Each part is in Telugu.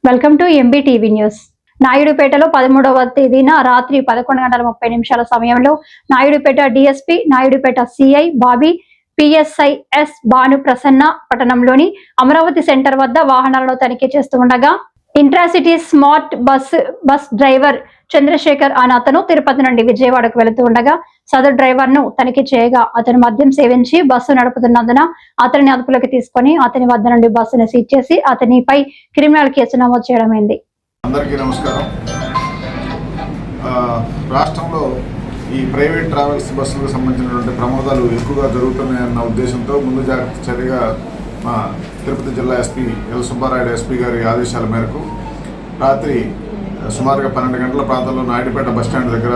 Welcome to MBTV news. నాయుడుపేటలో 13వ తేదీన రాత్రి 11:30 సమయంలో Naidupeta DSP, Naidupeta CI Bobby, PSI S Bhanu Prasanna పట్టణంలోని అమరావతి సెంటర్ వద్ద వాహనాలను తనిఖీ చేస్తూ ఉండగా intracity smart bus driver Chandrasekhar అనే అతను తిరుపతి నుండి విజయవాడకు వెళుతూ ఉండగా సదరు డ్రైవర్ ను తనిఖీ చేయగా అతను మద్యం సేవించి బస్సు నడుపుతున్నందున అతనిని అదుపులోకి తీసుకుని అతని వద్ద నుండి బస్సును సీజ్ చేసి అతనిపై క్రిమినల్ కేసు నమోదు చేయడమైంది. అందరికీ నమస్కారం. రాష్ట్రంలో ఈ ప్రైవేట్ ట్రావెల్స్ బస్సులకు సంబంధించినటువంటి ప్రమాదాలు ఎక్కువగా జరుగుతున్నాయన్న ఉద్దేశంతో ముందు జాగ్రత్త చర్యగా మా తిరుపతి జిల్లా ఎస్పీ ఎల్ సుబ్బారాయుడు ఎస్పీ గారి ఆదేశాల మేరకు రాత్రి సుమారుగా 12 గంటల ప్రాంతంలో నాయుడుపేట బస్టాండ్ దగ్గర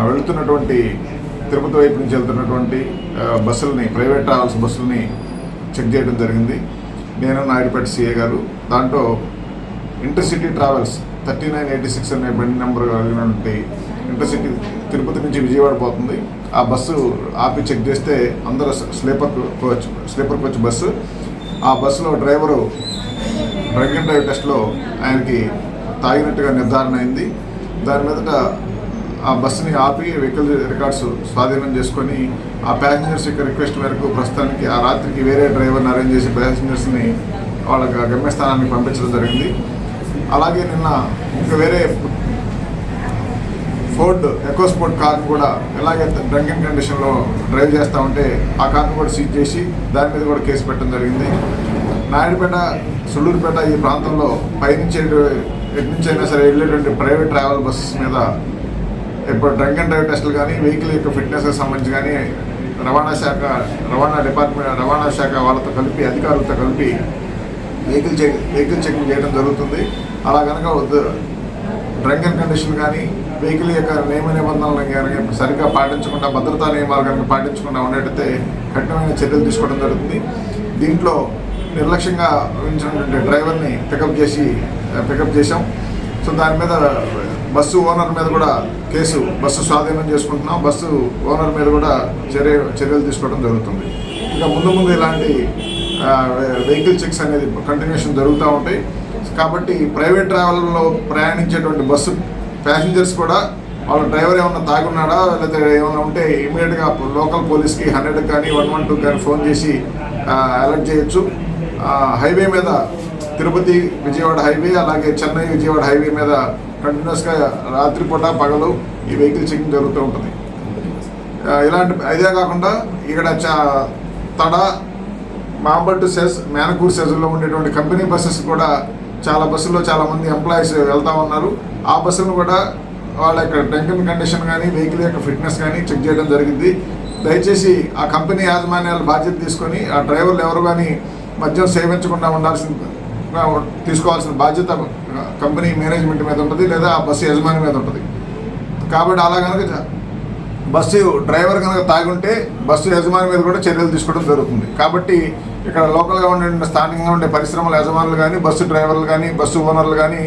వెళుతున్నటువంటి తిరుపతి వైపు నుంచి వెళ్తున్నటువంటి బస్సులని, ప్రైవేట్ ట్రావెల్స్ బస్సులని చెక్ చేయడం జరిగింది. నేను నాయుడుపేట సిఏ గారు. దాంట్లో ఇంటర్సిటీ ట్రావెల్స్ 3986 అనే బండి నెంబర్ కలిగినటువంటి ఇంటర్సిటీ తిరుపతి నుంచి విజయవాడ పోతుంది. ఆ బస్సు ఆపి చెక్ చేస్తే అందరూ స్లీపర్ కోచ్ బస్సు. ఆ బస్సులో డ్రైవరు డ్రంక్ అండ్ డ్రైవ్ టెస్ట్లో ఆయనకి తాగినట్టుగా నిర్ధారణ అయింది. దాని మీదట ఆ బస్సుని ఆపి వెహికల్ రికార్డ్స్ స్వాధీనం చేసుకొని ఆ ప్యాసింజర్స్ యొక్క రిక్వెస్ట్ మేరకు ప్రస్తుతానికి ఆ రాత్రికి వేరే డ్రైవర్ని అరేంజ్ చేసి ప్యాసింజర్స్ని వాళ్ళ గమ్యస్థానానికి పంపించడం జరిగింది. అలాగే నిన్న ఇంకా వేరే ఫోర్డ్ ఎకోస్పోర్ట్ కార్ను కూడా ఎలాగే డ్రంకింగ్ కండిషన్లో డ్రైవ్ చేస్తూ ఉంటే ఆ కార్ను కూడా సీజ్ చేసి దాని మీద కూడా కేసు పెట్టడం జరిగింది. నాయుడుపేట, సుళ్ళూరుపేట ఈ ప్రాంతంలో పైనుంచి ఎటు నుంచి అయినా సరే వెళ్ళేటువంటి ప్రైవేట్ ట్రావెల్ బస్సెస్ మీద ఇప్పుడు డ్రంక్ అండ్ డ్రైవ్ టెస్టులు కానీ, వెహికల్ యొక్క ఫిట్నెస్కి సంబంధించి కానీ రవాణా శాఖ వాళ్ళతో కలిపి, అధికారులతో కలిపి వెహికల్ చెకింగ్ చేయడం జరుగుతుంది. అలా కనుక డ్రంక్ అండ్ కండిషన్ కానీ, వెహికల్ యొక్క నియమ నిబంధనలను కనుక సరిగ్గా పాటించకుండా, భద్రతా నియమాలు కనుక పాటించకుండా ఉండేటైతే కఠినమైన చర్యలు తీసుకోవడం జరుగుతుంది. దీంట్లో నిర్లక్ష్యంగా ఉంచినటువంటి డ్రైవర్ని పికప్ చేశాం. సో దాని మీద బస్సు ఓనర్ మీద కూడా బస్సు స్వాధీనం చేసుకుంటున్నాం. బస్సు ఓనర్ మీద కూడా చర్యలు తీసుకోవడం జరుగుతుంది. ఇంకా ముందు ఇలాంటి వెహికల్ చెక్స్ అనేది కంటిన్యూషన్ జరుగుతూ ఉంటాయి. కాబట్టి ప్రైవేట్ ట్రావెల్లో ప్రయాణించేటువంటి బస్సు ప్యాసింజర్స్ కూడా వాళ్ళ డ్రైవర్ ఏమన్నా తాగున్నాడా లేకపోతే ఏమైనా ఉంటే ఇమీడియట్గా లోకల్ పోలీస్కి 100 కానీ 112 కానీ ఫోన్ చేసి అలర్ట్ చేయొచ్చు. హైవే మీద తిరుపతి విజయవాడ హైవే, అలాగే చెన్నై విజయవాడ హైవే మీద కంటిన్యూస్గా రాత్రిపూట పగలు ఈ వెహికల్ చెకింగ్ జరుగుతూ ఉంటుంది. ఇదే కాకుండా ఇక్కడ తడ, మాంబట్టు సెజ్, మేనకూరు సెజ్లో ఉండేటువంటి కంపెనీ బస్సెస్ కూడా చాలా బస్సుల్లో చాలామంది ఎంప్లాయీస్ వెళ్తూ ఉన్నారు. ఆ బస్సులను కూడా వాళ్ళ యొక్క డ్రంకింగ్ కండిషన్ కానీ, వెహికల్ యొక్క ఫిట్నెస్ కానీ చెక్ చేయడం జరిగింది. దయచేసి ఆ కంపెనీ యాజమాన్యాలు బాధ్యత తీసుకొని ఆ డ్రైవర్లు ఎవరు కానీ మద్యం సేవించకుండా తీసుకోవాల్సిన బాధ్యత కంపెనీ మేనేజ్మెంట్ మీద ఉంటుంది, లేదా ఆ బస్సు యజమాని మీద ఉంటుంది. కాబట్టి అలా కనుక బస్సు డ్రైవర్ కనుక తాగుంటే బస్సు యజమాని మీద కూడా చర్యలు తీసుకోవడం జరుగుతుంది. కాబట్టి ఇక్కడ లోకల్గా ఉండే స్థానికంగా ఉండే పరిశ్రమల యజమానులు కానీ, బస్సు డ్రైవర్లు కానీ, బస్సు ఓనర్లు కానీ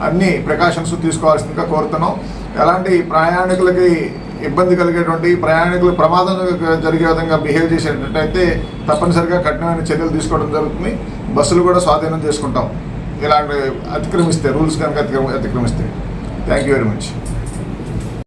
అన్ని ప్రికాషన్స్ తీసుకోవాల్సిందిగా కోరుతున్నాం. ఎలాంటి ప్రయాణికులకి ఇబ్బంది కలిగేటువంటి, ప్రయాణికులు ప్రమాదం జరిగే విధంగా బిహేవ్ చేసేటట్టయితే తప్పనిసరిగా కఠినమైన చర్యలు తీసుకోవడం జరుగుతుంది. బస్సులు కూడా స్వాధీనం చేసుకుంటాం ఇలాంటి రూల్స్ కనుక అతిక్రమిస్తే. Thank you very much.